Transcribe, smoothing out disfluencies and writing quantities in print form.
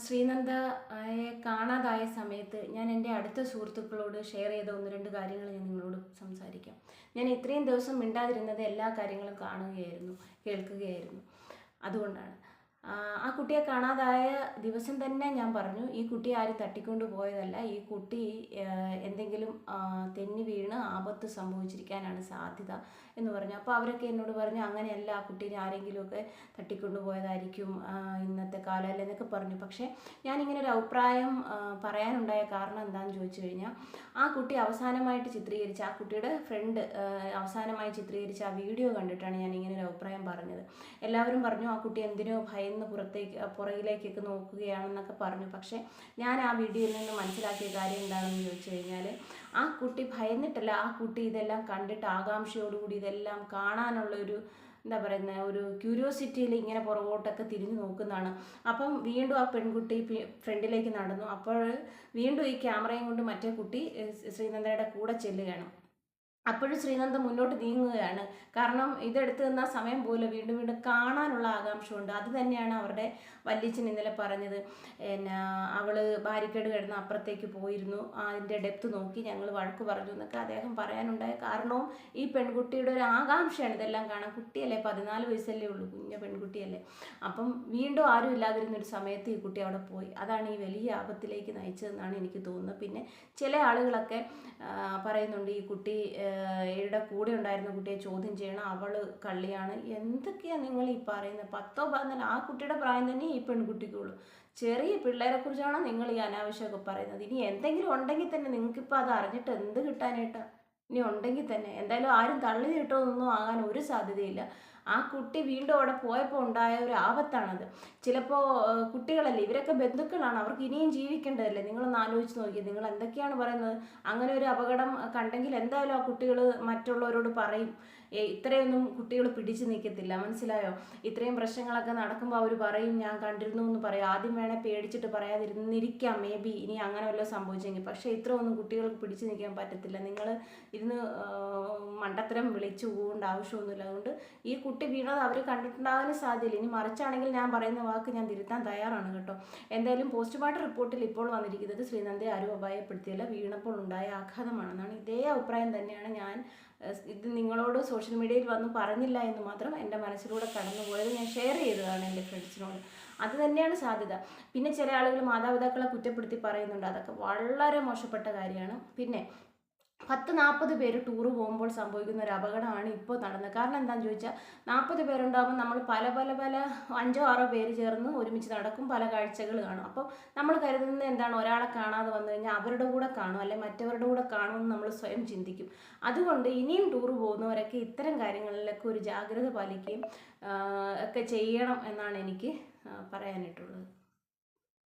ശ്രീനന്ദയെ കാണാതായ സമയത്ത് ഞാൻ എൻ്റെ അടുത്ത സുഹൃത്തുക്കളോട് ഷെയർ ചെയ്ത ഒന്ന് രണ്ട് കാര്യങ്ങൾ ഞാൻ നിങ്ങളോട് സംസാരിക്കാം. ഞാൻ ഇത്രയും ദിവസം മിണ്ടാതിരുന്നത് എല്ലാ കാര്യങ്ങളും കാണുകയായിരുന്നു, കേൾക്കുകയായിരുന്നു. അതുകൊണ്ടാണ് ആ കുട്ടിയെ കാണാതായ ദിവസം തന്നെ ഞാൻ പറഞ്ഞു, ഈ കുട്ടി ആരും തട്ടിക്കൊണ്ട് പോയതല്ല, ഈ കുട്ടി എന്തെങ്കിലും തെന്നി വീണ് ആപത്ത് സംഭവിച്ചിരിക്കാനാണ് സാധ്യത എന്ന് പറഞ്ഞു. അപ്പോൾ അവരൊക്കെ എന്നോട് പറഞ്ഞു, അങ്ങനെയല്ല, ആ കുട്ടീനെ ആരെങ്കിലുമൊക്കെ തട്ടിക്കൊണ്ട് പോയതായിരിക്കും ഇന്നത്തെ കാലമല്ല എന്നൊക്കെ പറഞ്ഞു. പക്ഷേ ഞാനിങ്ങനെ ഒരു അഭിപ്രായം പറയാനുണ്ടായ കാരണം എന്താണെന്ന് ചോദിച്ചു കഴിഞ്ഞാൽ, ആ കുട്ടി അവസാനമായിട്ട് ചിത്രീകരിച്ച, ആ കുട്ടിയുടെ ഫ്രണ്ട് അവസാനമായി ചിത്രീകരിച്ച ആ വീഡിയോ കണ്ടിട്ടാണ് ഞാൻ ഇങ്ങനെ ഒരു അഭിപ്രായം പറഞ്ഞത്. എല്ലാവരും പറഞ്ഞു ആ കുട്ടി എന്തിനോ ഭയന്ന് പുറകിലേക്കൊക്കെ നോക്കുകയാണെന്നൊക്കെ പറഞ്ഞു. പക്ഷേ ഞാൻ ആ വീഡിയോയിൽ നിന്ന് മനസ്സിലാക്കിയ കാര്യം എന്താണെന്ന് ചോദിച്ചു കഴിഞ്ഞാൽ, ആ കുട്ടി ഭയന്നിട്ടല്ല, ആ കുട്ടി ഇതെല്ലാം കണ്ടിട്ട് ആകാംക്ഷയോടുകൂടി ഇതെല്ലാം കാണാനുള്ളൊരു എന്താ പറയുന്നത്, ഒരു ക്യൂരിയോസിറ്റിയിൽ ഇങ്ങനെ പുറകോട്ടൊക്കെ തിരിഞ്ഞു നോക്കുന്നതാണ്. അപ്പം വീണ്ടും ആ പെൺകുട്ടി ഫ്രണ്ടിലേക്ക് നടന്നു. അപ്പോൾ വീണ്ടും ഈ ക്യാമറയും കൊണ്ട് മറ്റേ കുട്ടി ശ്രീനന്ദയുടെ കൂടെ ചെല്ലുകയാണ്. അപ്പോഴും ശ്രീനന്ദ മുന്നോട്ട് നീങ്ങുകയാണ്. കാരണം ഇതെടുത്ത് നിന്ന സമയം പോലെ വീണ്ടും വീണ്ടും കാണാനുള്ള ആകാംക്ഷയുണ്ട്. അത് തന്നെയാണ് അവരുടെ വല്യച്ഛൻ ഇന്നലെ പറഞ്ഞത്. പിന്നെ അവൾ ബാരിക്കേഡ് കിടന്ന് അപ്പുറത്തേക്ക് പോയിരുന്നു, അതിൻ്റെ ഡെപ്ത് നോക്കി ഞങ്ങൾ വഴക്ക് പറഞ്ഞു എന്നൊക്കെ അദ്ദേഹം പറയാനുണ്ടായ കാരണവും ഈ പെൺകുട്ടിയുടെ ഒരു ആകാംക്ഷയാണ് ഇതെല്ലാം കാണാൻ. കുട്ടിയല്ലേ, 14 വയസ്സല്ലേ ഉള്ളൂ, കുഞ്ഞ പെൺകുട്ടിയല്ലേ. അപ്പം വീണ്ടും ആരും ഇല്ലാതിരുന്നൊരു സമയത്ത് ഈ കുട്ടി അവിടെ പോയി. അതാണ് ഈ വലിയ ആപത്തിലേക്ക് നയിച്ചതെന്നാണ് എനിക്ക് തോന്നുന്നത്. പിന്നെ ചില ആളുകളൊക്കെ പറയുന്നുണ്ട്, ഈ കുട്ടി യുടെ കൂടെ ഉണ്ടായിരുന്ന കുട്ടിയെ ചോദ്യം ചെയ്യണം, അവൾ കള്ളിയാണ്, എന്തൊക്കെയാണ് നിങ്ങൾ ഈ പറയുന്നത്? 10 14 ആ കുട്ടിയുടെ പ്രായം തന്നെ ഈ പെൺകുട്ടിക്കുള്ളൂ. ചെറിയ പിള്ളേരെ കുറിച്ചാണോ നിങ്ങൾ ഈ അനാവശ്യമൊക്കെ പറയുന്നത്? ഇനി എന്തെങ്കിലും ഉണ്ടെങ്കിൽ തന്നെ നിങ്ങൾക്കിപ്പോൾ അത് അറിഞ്ഞിട്ട് എന്ത് കിട്ടാനായിട്ടാണ്? ഇനി ഉണ്ടെങ്കിൽ തന്നെ എന്തായാലും ആരും തള്ളി നീട്ടമൊന്നും ആകാൻ ഒരു സാധ്യതയില്ല. ആ കുട്ടി വീണ്ടും അവിടെ പോയപ്പോൾ ഉണ്ടായ ഒരു ആപത്താണത്. ചിലപ്പോൾ കുട്ടികളല്ലേ, ഇവരൊക്കെ ബന്ധുക്കളാണ്, അവർക്ക് ഇനിയും ജീവിക്കേണ്ടതല്ലേ. നിങ്ങളൊന്ന് ആലോചിച്ച് നോക്കിയത്, നിങ്ങൾ എന്തൊക്കെയാണ് പറയുന്നത്? അങ്ങനെ ഒരു അപകടം കണ്ടെങ്കിൽ എന്തായാലും ആ കുട്ടികൾ മറ്റുള്ളവരോട് പറയും. ഇത്രയൊന്നും കുട്ടികൾ പിടിച്ചു നിൽക്കത്തില്ല, മനസ്സിലായോ? ഇത്രയും പ്രശ്നങ്ങളൊക്കെ നടക്കുമ്പോൾ അവർ പറയും, ഞാൻ കണ്ടിരുന്നു എന്ന് പറയും. ആദ്യം വേണേൽ പേടിച്ചിട്ട് പറയാതിരുന്നിരിക്കാം, മേ ബി ഇനി അങ്ങനെ വല്ലതും സംഭവിച്ചെങ്കിൽ. പക്ഷേ ഇത്ര ഒന്നും കുട്ടികൾക്ക് പിടിച്ചു നിൽക്കാൻ പറ്റത്തില്ല. നിങ്ങൾ ഇരുന്ന് മണ്ടത്തരം വിളിച്ചു പോകേണ്ട ആവശ്യമൊന്നുമില്ല. അതുകൊണ്ട് ഈ കുട്ടി വീണത് അവർ കണ്ടിട്ടുണ്ടാകാനും സാധ്യതയില്ല. ഇനി മറിച്ചാണെങ്കിൽ ഞാൻ പറയുന്ന വാക്ക് ഞാൻ തിരുത്താൻ തയ്യാറാണ് കേട്ടോ. എന്തായാലും പോസ്റ്റ്മോർട്ടം റിപ്പോർട്ടിൽ ഇപ്പോൾ വന്നിരിക്കുന്നത് ശ്രീനന്ദയെ ആരും അപായപ്പെടുത്തിയല്ല, വീണപ്പോൾ ഉണ്ടായ ആഘാതമാണെന്നാണ്. ഇതേ അഭിപ്രായം തന്നെയാണ് ഞാൻ ഇത് നിങ്ങളോട് സോഷ്യൽ മീഡിയയിൽ വന്ന് പറഞ്ഞില്ല എന്ന് മാത്രം എൻ്റെ മനസ്സിലൂടെ കടന്നുപോയത് ഞാൻ ഷെയർ ചെയ്തതാണ് എൻ്റെ ഫ്രണ്ട്സിനോട്. അത് തന്നെയാണ് സാധ്യത. പിന്നെ ചില ആളുകൾ മാതാപിതാക്കളെ കുറ്റപ്പെടുത്തി പറയുന്നുണ്ട്, അതൊക്കെ വളരെ മോശപ്പെട്ട കാര്യമാണ്. പിന്നെ 10-40 പേര് ടൂറ് പോകുമ്പോൾ സംഭവിക്കുന്ന ഒരു അപകടമാണ് ഇപ്പോൾ നടന്നത്. കാരണം എന്താണെന്ന് ചോദിച്ചാൽ, 40 പേരുണ്ടാകുമ്പോൾ നമ്മൾ പല 5-6 പേര് ചേർന്ന് ഒരുമിച്ച് നടക്കും, പല കാഴ്ചകൾ കാണും. അപ്പോൾ നമ്മൾ കരുതുന്നത് എന്താണ്, ഒരാളെ കാണാതെ വന്നു കഴിഞ്ഞാൽ അവരുടെ കൂടെ കാണും, അല്ലെങ്കിൽ മറ്റവരുടെ കൂടെ കാണുമെന്ന് നമ്മൾ സ്വയം ചിന്തിക്കും. അതുകൊണ്ട് ഇനിയും ടൂറ് പോകുന്നവരൊക്കെ ഇത്തരം കാര്യങ്ങളിലൊക്കെ ഒരു ജാഗ്രത പാലിക്കുകയും ഒക്കെ ചെയ്യണം എന്നാണ് എനിക്ക് പറയാനായിട്ടുള്ളത്.